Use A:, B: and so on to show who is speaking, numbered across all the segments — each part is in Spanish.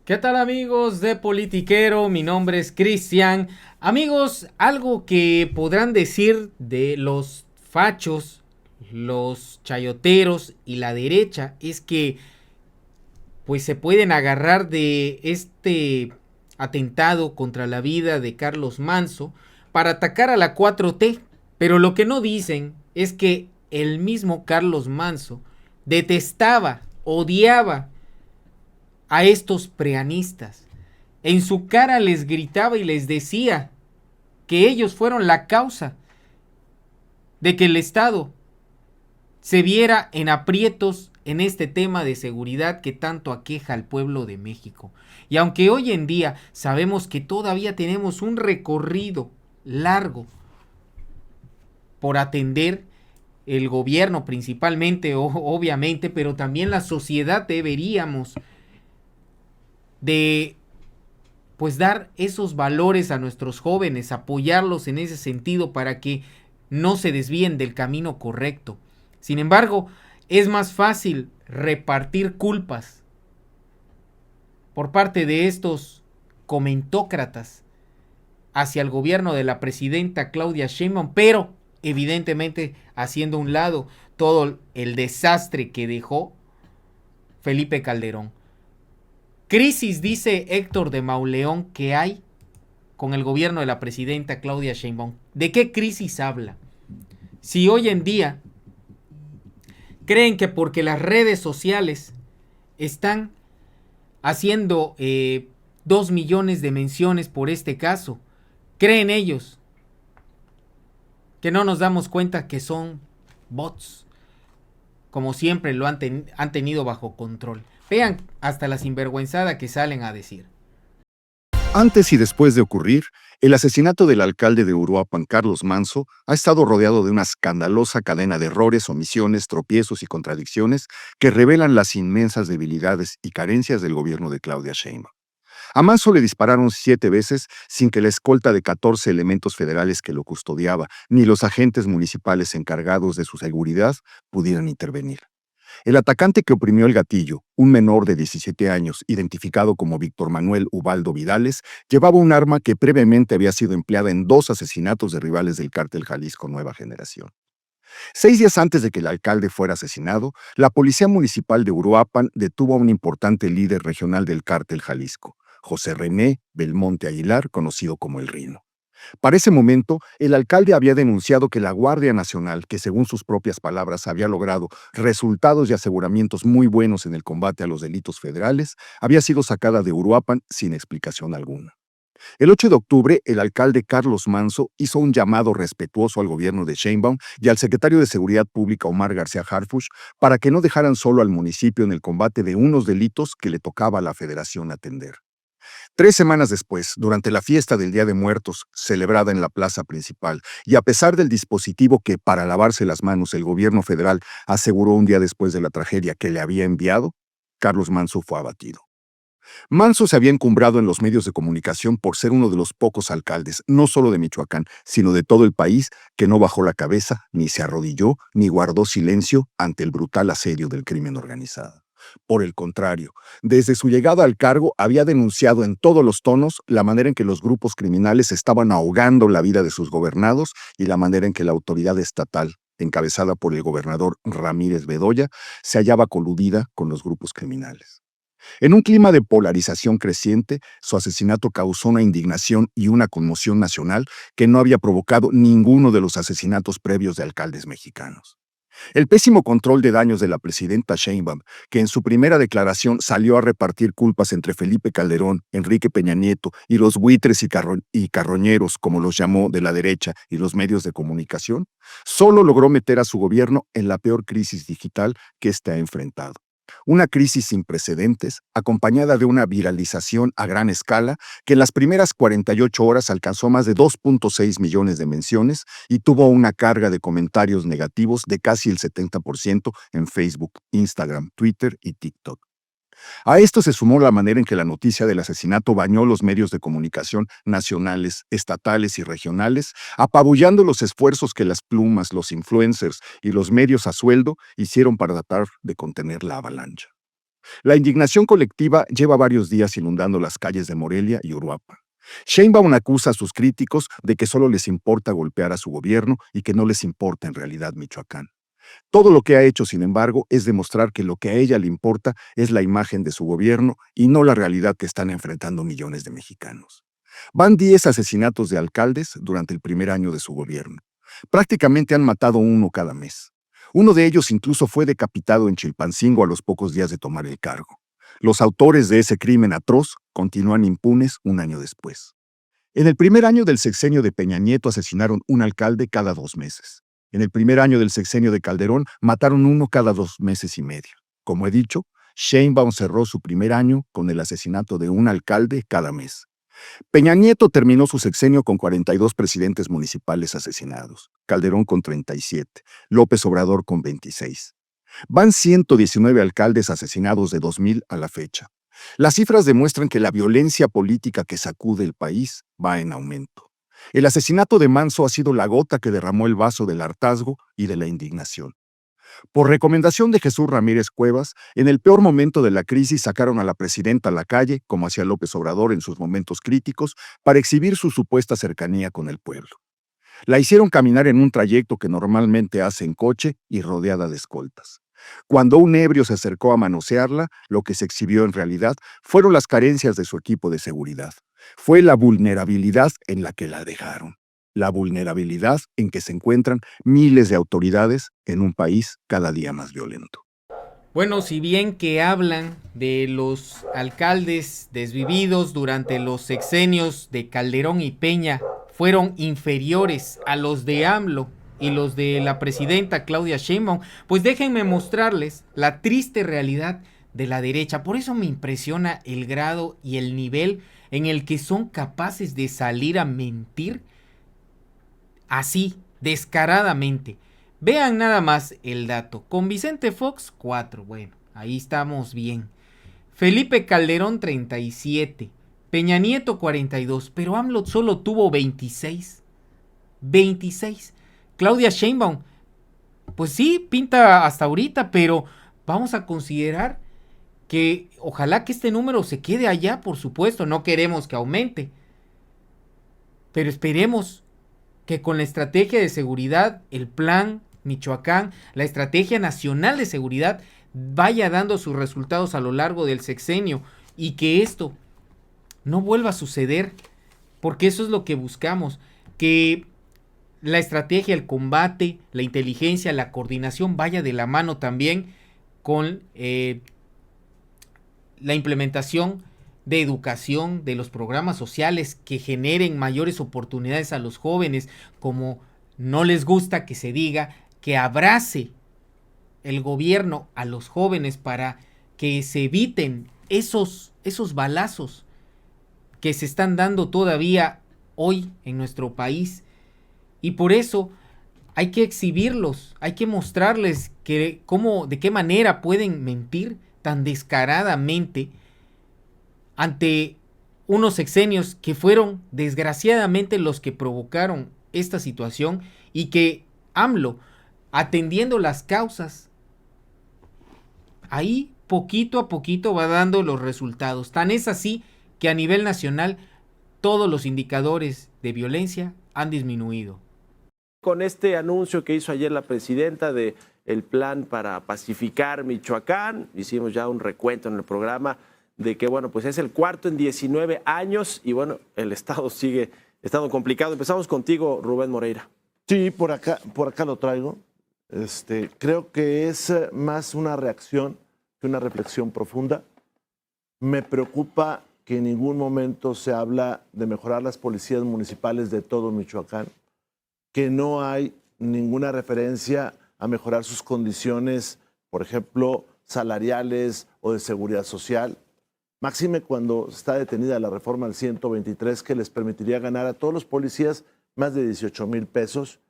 A: ¿Qué tal amigos de Politiquero? Mi nombre es Cristian. Amigos, algo que podrán decir de los fachos, los chayoteros y la derecha es que pues se pueden agarrar de este atentado contra la vida de Carlos Manso para atacar a la 4T. Pero lo que no dicen es que el mismo Carlos Manso detestaba, odiaba a estos preanistas. En su cara les gritaba y les decía que ellos fueron la causa de que el Estado se viera en aprietos en este tema de seguridad que tanto aqueja al pueblo de México. Y aunque hoy en día sabemos que todavía tenemos un recorrido largo por atender, el gobierno principalmente, obviamente, pero también la sociedad deberíamos de pues dar esos valores a nuestros jóvenes, apoyarlos en ese sentido para que no se desvíen del camino correcto. Sin embargo, es más fácil repartir culpas por parte de estos comentócratas hacia el gobierno de la presidenta Claudia Sheinbaum, pero evidentemente haciendo a un lado todo el desastre que dejó Felipe Calderón. Crisis, dice Héctor de Mauleón, que hay con el gobierno de la presidenta Claudia Sheinbaum. ¿De qué crisis habla? Si hoy en día creen que porque las redes sociales están haciendo 2 millones de menciones por este caso, creen ellos que no nos damos cuenta que son bots, como siempre lo han tenido bajo control. Vean hasta la sinvergüenzada que salen a decir.
B: Antes y después de ocurrir, el asesinato del alcalde de Uruapan, Carlos Manso, ha estado rodeado de una escandalosa cadena de errores, omisiones, tropiezos y contradicciones que revelan las inmensas debilidades y carencias del gobierno de Claudia Sheinbaum. A Manso le dispararon 7 veces sin que la escolta de 14 elementos federales que lo custodiaba ni los agentes municipales encargados de su seguridad pudieran intervenir. El atacante que oprimió el gatillo, un menor de 17 años, identificado como Víctor Manuel Ubaldo Vidales, llevaba un arma que previamente había sido empleada en 2 asesinatos de rivales del cártel Jalisco Nueva Generación. 6 días antes de que el alcalde fuera asesinado, la Policía Municipal de Uruapan detuvo a un importante líder regional del cártel Jalisco, José René Belmonte Aguilar, conocido como El Rino. Para ese momento, el alcalde había denunciado que la Guardia Nacional, que según sus propias palabras había logrado resultados y aseguramientos muy buenos en el combate a los delitos federales, había sido sacada de Uruapan sin explicación alguna. El 8 de octubre, el alcalde Carlos Manso hizo un llamado respetuoso al gobierno de Sheinbaum y al secretario de Seguridad Pública Omar García Harfuch para que no dejaran solo al municipio en el combate de unos delitos que le tocaba a la federación atender. 3 semanas después, durante la fiesta del Día de Muertos, celebrada en la plaza principal, y a pesar del dispositivo que, para lavarse las manos, el gobierno federal aseguró un día después de la tragedia que le había enviado, Carlos Manso fue abatido. Manso se había encumbrado en los medios de comunicación por ser uno de los pocos alcaldes, no solo de Michoacán, sino de todo el país, que no bajó la cabeza, ni se arrodilló, ni guardó silencio ante el brutal asedio del crimen organizado. Por el contrario, desde su llegada al cargo había denunciado en todos los tonos la manera en que los grupos criminales estaban ahogando la vida de sus gobernados y la manera en que la autoridad estatal, encabezada por el gobernador Ramírez Bedoya, se hallaba coludida con los grupos criminales. En un clima de polarización creciente, su asesinato causó una indignación y una conmoción nacional que no había provocado ninguno de los asesinatos previos de alcaldes mexicanos. El pésimo control de daños de la presidenta Sheinbaum, que en su primera declaración salió a repartir culpas entre Felipe Calderón, Enrique Peña Nieto y los buitres y carroñeros, como los llamó, de la derecha y los medios de comunicación, solo logró meter a su gobierno en la peor crisis digital que éste ha enfrentado. Una crisis sin precedentes, acompañada de una viralización a gran escala que en las primeras 48 horas alcanzó más de 2.6 millones de menciones y tuvo una carga de comentarios negativos de casi el 70% en Facebook, Instagram, Twitter y TikTok. A esto se sumó la manera en que la noticia del asesinato bañó los medios de comunicación nacionales, estatales y regionales, apabullando los esfuerzos que las plumas, los influencers y los medios a sueldo hicieron para tratar de contener la avalancha. La indignación colectiva lleva varios días inundando las calles de Morelia y Uruapan. Sheinbaum acusa a sus críticos de que solo les importa golpear a su gobierno y que no les importa en realidad Michoacán. Todo lo que ha hecho, sin embargo, es demostrar que lo que a ella le importa es la imagen de su gobierno y no la realidad que están enfrentando millones de mexicanos. Van 10 asesinatos de alcaldes durante el primer año de su gobierno. Prácticamente han matado uno cada mes. Uno de ellos incluso fue decapitado en Chilpancingo a los pocos días de tomar el cargo. Los autores de ese crimen atroz continúan impunes un año después. En el primer año del sexenio de Peña Nieto asesinaron un alcalde cada 2 meses. En el primer año del sexenio de Calderón mataron uno cada 2 meses y medio. Como he dicho, Sheinbaum cerró su primer año con el asesinato de un alcalde cada mes. Peña Nieto terminó su sexenio con 42 presidentes municipales asesinados, Calderón con 37, López Obrador con 26. Van 119 alcaldes asesinados de 2000 a la fecha. Las cifras demuestran que la violencia política que sacude el país va en aumento. El asesinato de Manso ha sido la gota que derramó el vaso del hartazgo y de la indignación. Por recomendación de Jesús Ramírez Cuevas, en el peor momento de la crisis sacaron a la presidenta a la calle, como hacía López Obrador en sus momentos críticos, para exhibir su supuesta cercanía con el pueblo. La hicieron caminar en un trayecto que normalmente hace en coche y rodeada de escoltas. Cuando un ebrio se acercó a manosearla, lo que se exhibió en realidad fueron las carencias de su equipo de seguridad. Fue la vulnerabilidad en la que la dejaron. La vulnerabilidad en que se encuentran miles de autoridades en un país cada día más violento.
A: Bueno, si bien que hablan de los alcaldes desvividos durante los sexenios de Calderón y Peña fueron inferiores a los de AMLO y los de la presidenta Claudia Sheinbaum, pues déjenme mostrarles la triste realidad de la derecha. Por eso me impresiona el grado y el nivel en el que son capaces de salir a mentir así, descaradamente. Vean nada más el dato. Con Vicente Fox, 4. Bueno, ahí estamos bien. Felipe Calderón, 37. Peña Nieto, 42. Pero AMLO solo tuvo 26. 26. Claudia Sheinbaum, pues sí, pinta hasta ahorita, pero vamos a considerar que ojalá que este número se quede allá, por supuesto. No queremos que aumente. Pero esperemos que con la estrategia de seguridad, el plan Michoacán, la estrategia nacional de seguridad vaya dando sus resultados a lo largo del sexenio y que esto no vuelva a suceder, porque eso es lo que buscamos, que la estrategia, el combate, la inteligencia, la coordinación vaya de la mano también con la implementación de educación, de los programas sociales que generen mayores oportunidades a los jóvenes, como no les gusta que se diga, que abrace el gobierno a los jóvenes para que se eviten esos balazos que se están dando todavía hoy en nuestro país. Y por eso hay que exhibirlos, hay que mostrarles que de qué manera pueden mentir tan descaradamente ante unos sexenios que fueron desgraciadamente los que provocaron esta situación y que AMLO, atendiendo las causas, ahí poquito a poquito va dando los resultados. Tan es así que a nivel nacional todos los indicadores de violencia han disminuido.
C: Con este anuncio que hizo ayer la presidenta de el plan para pacificar Michoacán, hicimos ya un recuento en el programa de que, bueno, pues es el cuarto en 19 años y, bueno, el estado sigue estando complicado. Empezamos contigo, Rubén Moreira.
D: Sí, por acá lo traigo. Creo que es más una reacción que una reflexión profunda. Me preocupa que en ningún momento se habla de mejorar las policías municipales de todo Michoacán, que no hay ninguna referencia a mejorar sus condiciones, por ejemplo, salariales o de seguridad social. Máxime cuando está detenida la reforma al 123 que les permitiría ganar a todos los policías más de 18,000 pesos.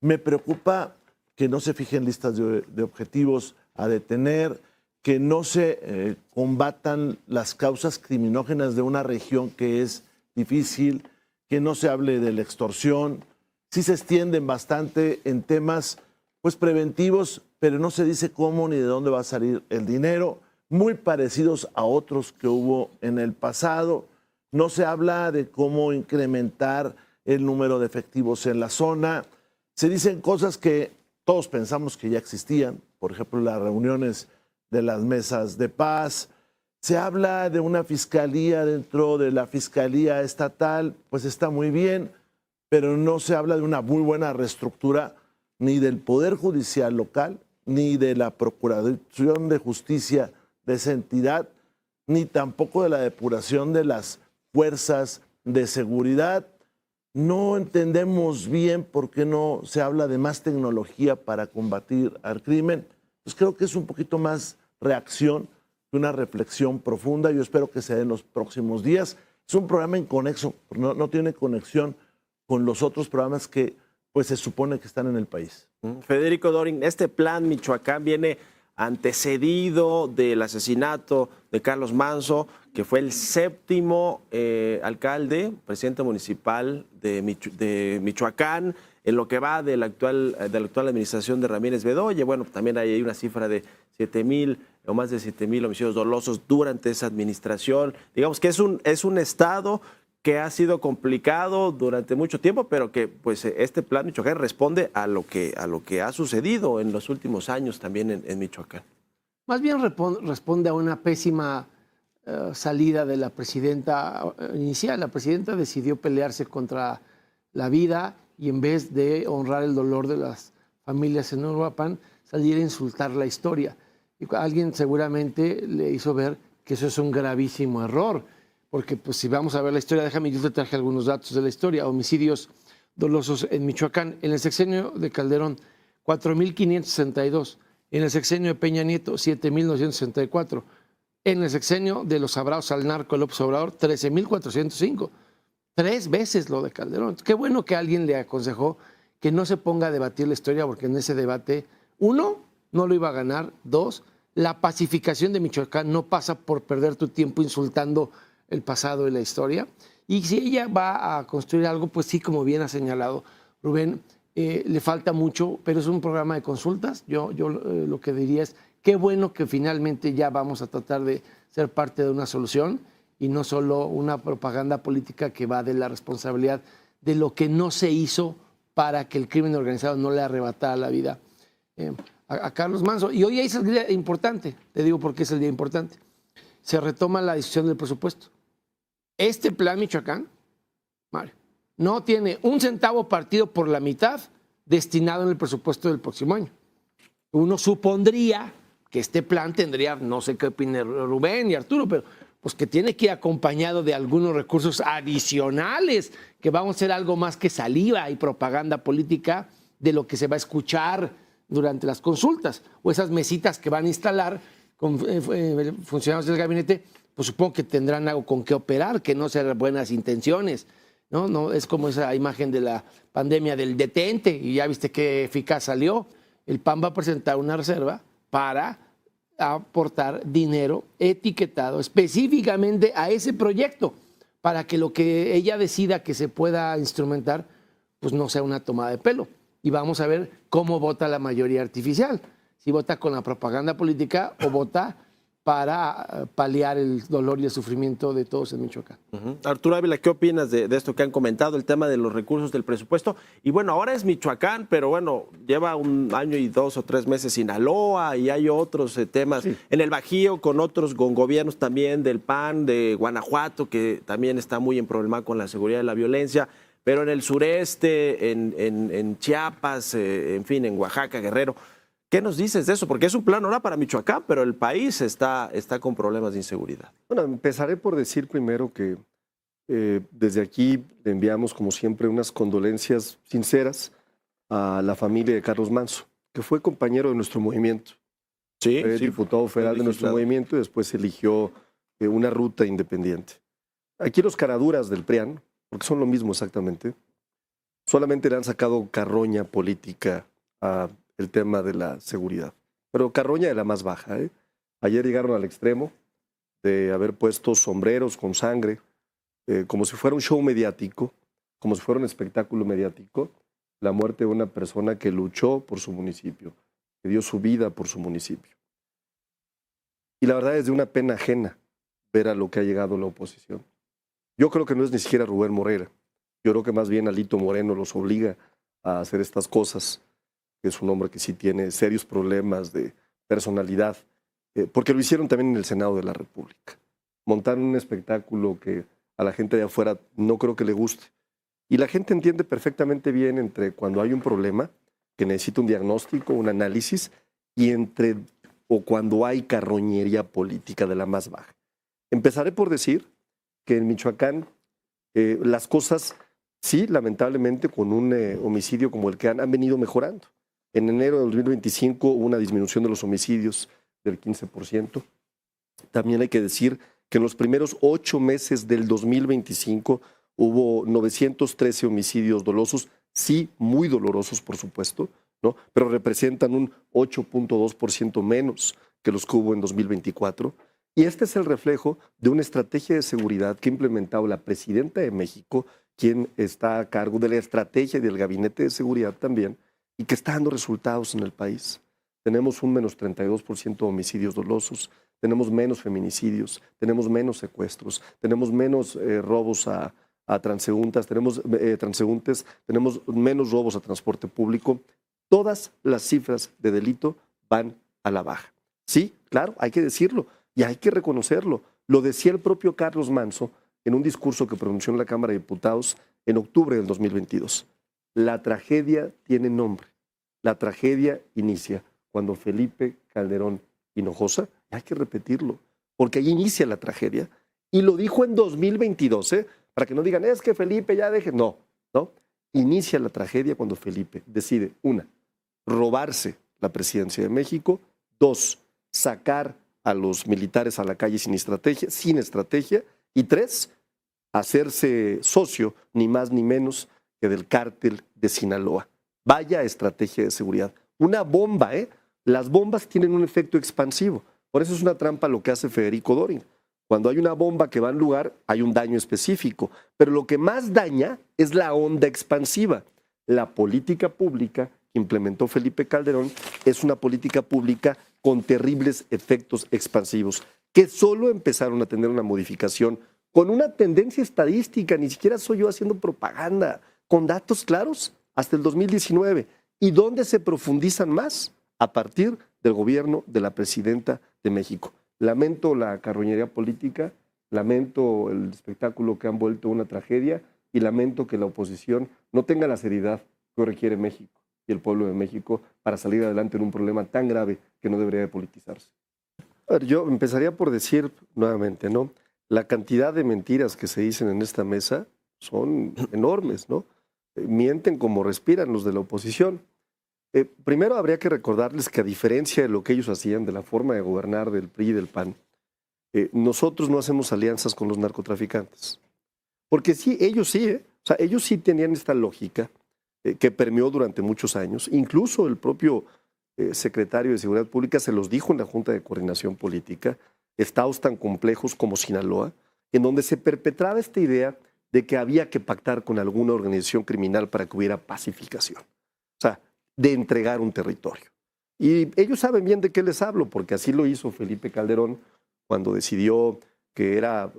D: Me preocupa que no se fijen listas de objetivos a detener, que no se combatan las causas criminógenas de una región que es difícil, que no se hable de la extorsión. Sí se extienden bastante en temas pues preventivos, pero no se dice cómo ni de dónde va a salir el dinero. muy parecidos a otros que hubo en el pasado. No se habla de cómo incrementar el número de efectivos en la zona. Se dicen cosas que todos pensamos que ya existían, por ejemplo, las reuniones de las mesas de paz. Se habla de una fiscalía dentro de la fiscalía estatal, pues está muy bien, pero no se habla de una muy buena reestructura ni del Poder Judicial local, ni de la Procuración de Justicia de esa entidad, ni tampoco de la depuración de las fuerzas de seguridad. No entendemos bien por qué no se habla de más tecnología para combatir al crimen. Pues creo que es un poquito más reacción que una reflexión profunda. Yo espero que se dé en los próximos días. Es un programa inconexo, no tiene conexión con los otros programas que pues se supone que están en el país.
C: Federico Dorin, este plan Michoacán viene antecedido del asesinato de Carlos Manso, que fue el séptimo alcalde, presidente municipal de Michoacán, en lo que va de la actual administración de Ramírez Bedoya. Bueno, también hay una cifra de 7,000 o más de 7,000 homicidios dolosos durante esa administración. Digamos que es un estado que ha sido complicado durante mucho tiempo, pero que pues este plan Michoacán responde a lo que ha sucedido en los últimos años también en Michoacán.
E: Más bien responde a una pésima salida de la presidenta inicial. La presidenta decidió pelearse contra la vida y en vez de honrar el dolor de las familias en Uruapan, salir a insultar la historia. Y alguien seguramente le hizo ver que eso es un gravísimo error. Porque pues, si vamos a ver la historia, yo te traje algunos datos de la historia. Homicidios dolosos en Michoacán. En el sexenio de Calderón, 4,562. En el sexenio de Peña Nieto, 7,964. En el sexenio de los abrazos al narco López Obrador, 13,405. 3 veces lo de Calderón. Qué bueno que alguien le aconsejó que no se ponga a debatir la historia, porque en ese debate, 1, no lo iba a ganar. 2, la pacificación de Michoacán no pasa por perder tu tiempo insultando el pasado y la historia. Y si ella va a construir algo, pues sí, como bien ha señalado Rubén, le falta mucho, pero es un programa de consultas. Yo lo que diría es, qué bueno que finalmente ya vamos a tratar de ser parte de una solución y no solo una propaganda política que va de la responsabilidad de lo que no se hizo para que el crimen organizado no le arrebatara la vida a Carlos Manso. Y hoy es el día importante, te digo por qué es el día importante. Se retoma la discusión del presupuesto. Este plan Michoacán, Mario, no tiene un centavo partido por la mitad destinado en el presupuesto del próximo año. Uno supondría que este plan tendría, no sé qué opina Rubén y Arturo, pero pues que tiene que ir acompañado de algunos recursos adicionales, que vamos a ser algo más que saliva y propaganda política de lo que se va a escuchar durante las consultas, o esas mesitas que van a instalar con funcionarios del gabinete, pues supongo que tendrán algo con qué operar, que no sean buenas intenciones, ¿no? No es como esa imagen de la pandemia del detente, y ya viste qué eficaz salió. El PAN va a presentar una reserva para aportar dinero etiquetado específicamente a ese proyecto, para que lo que ella decida que se pueda instrumentar, pues no sea una toma de pelo. Y vamos a ver cómo vota la mayoría artificial. Si vota con la propaganda política o vota para paliar el dolor y el sufrimiento de todos en Michoacán.
C: Arturo Ávila, ¿qué opinas de esto que han comentado, el tema de los recursos del presupuesto? Y bueno, ahora es Michoacán, pero bueno, lleva 1 año y 2 o 3 meses Sinaloa y hay otros temas en el Bajío con gobiernos también del PAN, de Guanajuato, que también está muy en problema con la seguridad y la violencia, pero en el sureste, en Chiapas, en fin, en Oaxaca, Guerrero. ¿Qué nos dices de eso? Porque es un plan ahora para Michoacán, pero el país está con problemas de inseguridad.
F: Bueno, empezaré por decir primero que desde aquí le enviamos, como siempre, unas condolencias sinceras a la familia de Carlos Manso, que fue compañero de nuestro movimiento.
C: Sí,
F: fue diputado federal de nuestro movimiento y después eligió una ruta independiente. Aquí los caraduras del PRIAN, porque son lo mismo exactamente, solamente le han sacado carroña política a el tema de la seguridad. Pero carroña de la más baja. Ayer llegaron al extremo de haber puesto sombreros con sangre, como si fuera un show mediático, como si fuera un espectáculo mediático, la muerte de una persona que luchó por su municipio, que dio su vida por su municipio. Y la verdad es de una pena ajena ver a lo que ha llegado la oposición. Yo creo que no es ni siquiera Rubén Moreira. Yo creo que más bien Alito Moreno los obliga a hacer estas cosas, que es un hombre que sí tiene serios problemas de personalidad, porque lo hicieron también en el Senado de la República. Montaron un espectáculo que a la gente de afuera no creo que le guste. Y la gente entiende perfectamente bien entre cuando hay un problema que necesita un diagnóstico, un análisis, y o cuando hay carroñería política de la más baja. Empezaré por decir que en Michoacán las cosas, sí, lamentablemente, con un homicidio como el que han venido mejorando. En enero de 2025 hubo una disminución de los homicidios del 15%. También hay que decir que en los primeros 8 meses del 2025 hubo 913 homicidios dolosos, sí, muy dolorosos, por supuesto, ¿no? Pero representan un 8.2% menos que los que hubo en 2024. Y este es el reflejo de una estrategia de seguridad que ha implementado la presidenta de México, quien está a cargo de la estrategia y del gabinete de seguridad también, y que está dando resultados en el país. Tenemos un menos 32% de homicidios dolosos, tenemos menos feminicidios, tenemos menos secuestros, tenemos menos robos a transeúntes, tenemos menos robos a transporte público. Todas las cifras de delito van a la baja. Sí, claro, hay que decirlo y hay que reconocerlo. Lo decía el propio Carlos Manso en un discurso que pronunció en la Cámara de Diputados en octubre del 2022. La tragedia tiene nombre. La tragedia inicia cuando Felipe Calderón Hinojosa, hay que repetirlo, porque ahí inicia la tragedia, y lo dijo en 2022, para que no digan, es que Felipe ya deje. No, no. Inicia la tragedia cuando Felipe decide, 1, robarse la presidencia de México, 2, sacar a los militares a la calle sin estrategia, y 3, hacerse socio, ni más ni menos que del cártel de Sinaloa. Vaya estrategia de seguridad. Una bomba, Las bombas tienen un efecto expansivo. Por eso es una trampa lo que hace Federico Doring. Cuando hay una bomba que va en lugar, hay un daño específico. Pero lo que más daña es la onda expansiva. La política pública que implementó Felipe Calderón es una política pública con terribles efectos expansivos, que solo empezaron a tener una modificación con una tendencia estadística, ni siquiera soy yo haciendo propaganda, con datos claros, hasta el 2019. ¿Y dónde se profundizan más? A partir del gobierno de la presidenta de México. Lamento la carroñería política, lamento el espectáculo que han vuelto una tragedia y lamento que la oposición no tenga la seriedad que requiere México y el pueblo de México para salir adelante en un problema tan grave que no debería de politizarse. A ver, yo empezaría por decir nuevamente, ¿no? La cantidad de mentiras que se dicen en esta mesa son enormes, ¿no? Mienten como respiran los de la oposición. Primero habría que recordarles que a diferencia de lo que ellos hacían, de la forma de gobernar del PRI y del PAN, nosotros no hacemos alianzas con los narcotraficantes. Porque sí, ellos sí tenían esta lógica que permeó durante muchos años. Incluso el propio secretario de Seguridad Pública se los dijo en la Junta de Coordinación Política, estados tan complejos como Sinaloa, en donde se perpetraba esta idea de que había que pactar con alguna organización criminal para que hubiera pacificación. O sea, de entregar un territorio. Y ellos saben bien de qué les hablo, porque así lo hizo Felipe Calderón cuando decidió que era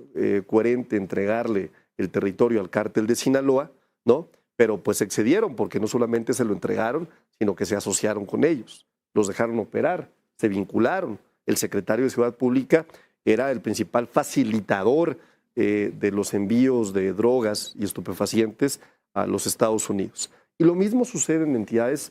F: coherente entregarle el territorio al cártel de Sinaloa, ¿no? Pero pues excedieron, porque no solamente se lo entregaron, sino que se asociaron con ellos, los dejaron operar, se vincularon. El secretario de Seguridad Pública era el principal facilitador de los envíos de drogas y estupefacientes a los Estados Unidos. Y lo mismo sucede en entidades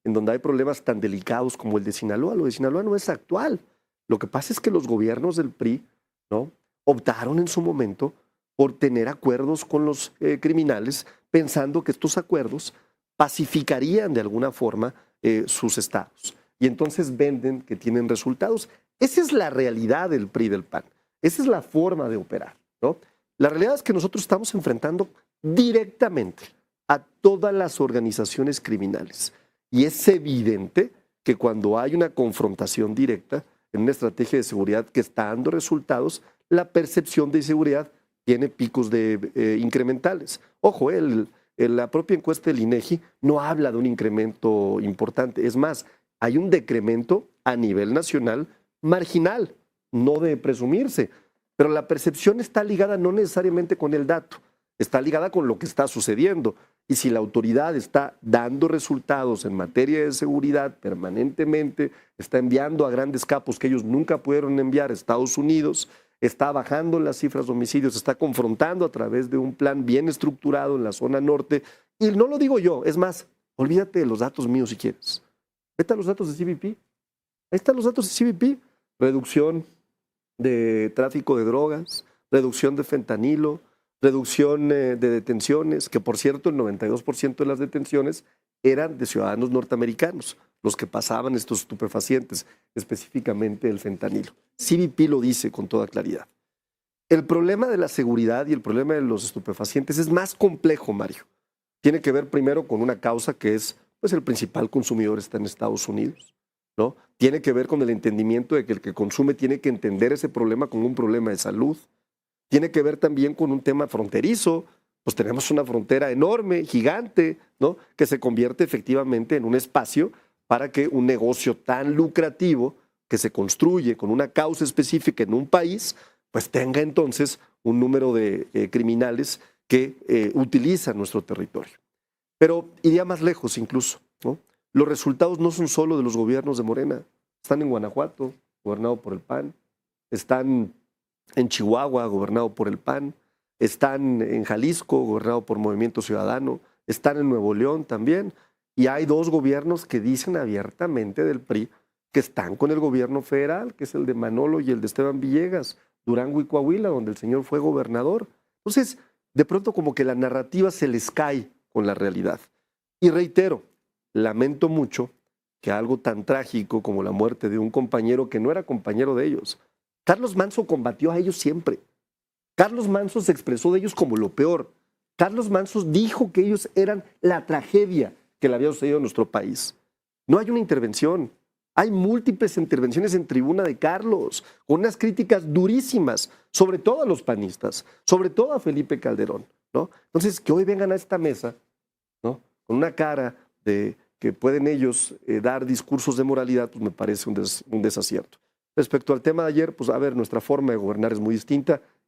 F: en donde hay problemas tan delicados como el de Sinaloa. Lo de Sinaloa no es actual. Lo que pasa es que los gobiernos del PRI, ¿no?, optaron en su momento por tener acuerdos con los criminales, pensando que estos acuerdos pacificarían de alguna forma sus estados. Y entonces venden que tienen resultados. Esa es la realidad del PRI y del PAN. Esa es la forma de operar, ¿no? La realidad es que nosotros estamos enfrentando directamente a todas las organizaciones criminales. Y es evidente que cuando hay una confrontación directa en una estrategia de seguridad que está dando resultados, la percepción de seguridad tiene picos incrementales. Ojo, la propia encuesta del INEGI no habla de un incremento importante. Es más, hay un decremento a nivel nacional marginal. no de presumirse, pero la percepción está ligada no necesariamente con el dato, está ligada con lo que está sucediendo. Y si la autoridad está dando resultados en materia de seguridad permanentemente, está enviando a grandes capos que ellos nunca pudieron enviar a Estados Unidos, está bajando las cifras de homicidios, está confrontando a través de un plan bien estructurado en la zona norte. Y no lo digo yo, es más, olvídate de los datos míos si quieres. Vete a los datos de CBP. Ahí están los datos de CBP. Reducción de tráfico de drogas, reducción de fentanilo, reducción de detenciones, que por cierto el 92% de las detenciones eran de ciudadanos norteamericanos, los que pasaban estos estupefacientes, específicamente el fentanilo. CBP lo dice con toda claridad. El problema de la seguridad y el problema de los estupefacientes es más complejo, Mario. Tiene que ver primero con una causa que es, pues el principal consumidor está en Estados Unidos, ¿no? Tiene que ver con el entendimiento de que el que consume tiene que entender ese problema como un problema de salud. Tiene que ver también con un tema fronterizo, pues tenemos una frontera enorme, gigante, ¿no? Que se convierte efectivamente en un espacio para que un negocio tan lucrativo que se construye con una causa específica en un país, pues tenga entonces un número de criminales que utilizan nuestro territorio. Pero iría más lejos incluso, ¿no? Los resultados no son solo de los gobiernos de Morena, están en Guanajuato, gobernado por el PAN, están en Chihuahua, gobernado por el PAN, están en Jalisco, gobernado por Movimiento Ciudadano, están en Nuevo León también, y hay dos gobiernos que dicen abiertamente del PRI que están con el gobierno federal, que es el de Manolo y el de Esteban Villegas, Durango y Coahuila, donde el señor fue gobernador. Entonces, de pronto como que la narrativa se les cae con la realidad. Y reitero, lamento mucho que algo tan trágico como la muerte de un compañero que no era compañero de ellos. Carlos Manso combatió a ellos siempre. Carlos Manso se expresó de ellos como lo peor. Carlos Manso dijo que ellos eran la tragedia que le había sucedido a nuestro país. No hay una intervención. Hay múltiples intervenciones en tribuna de Carlos, con unas críticas durísimas, sobre todo a los panistas, sobre todo a Felipe Calderón, ¿no? Entonces, que hoy vengan a esta mesa, ¿no? Con una cara de que pueden ellos dar discursos de moralidad, pues me parece un desacierto. Respecto al tema de ayer, pues a ver, nuestra forma de gobernar es muy distinta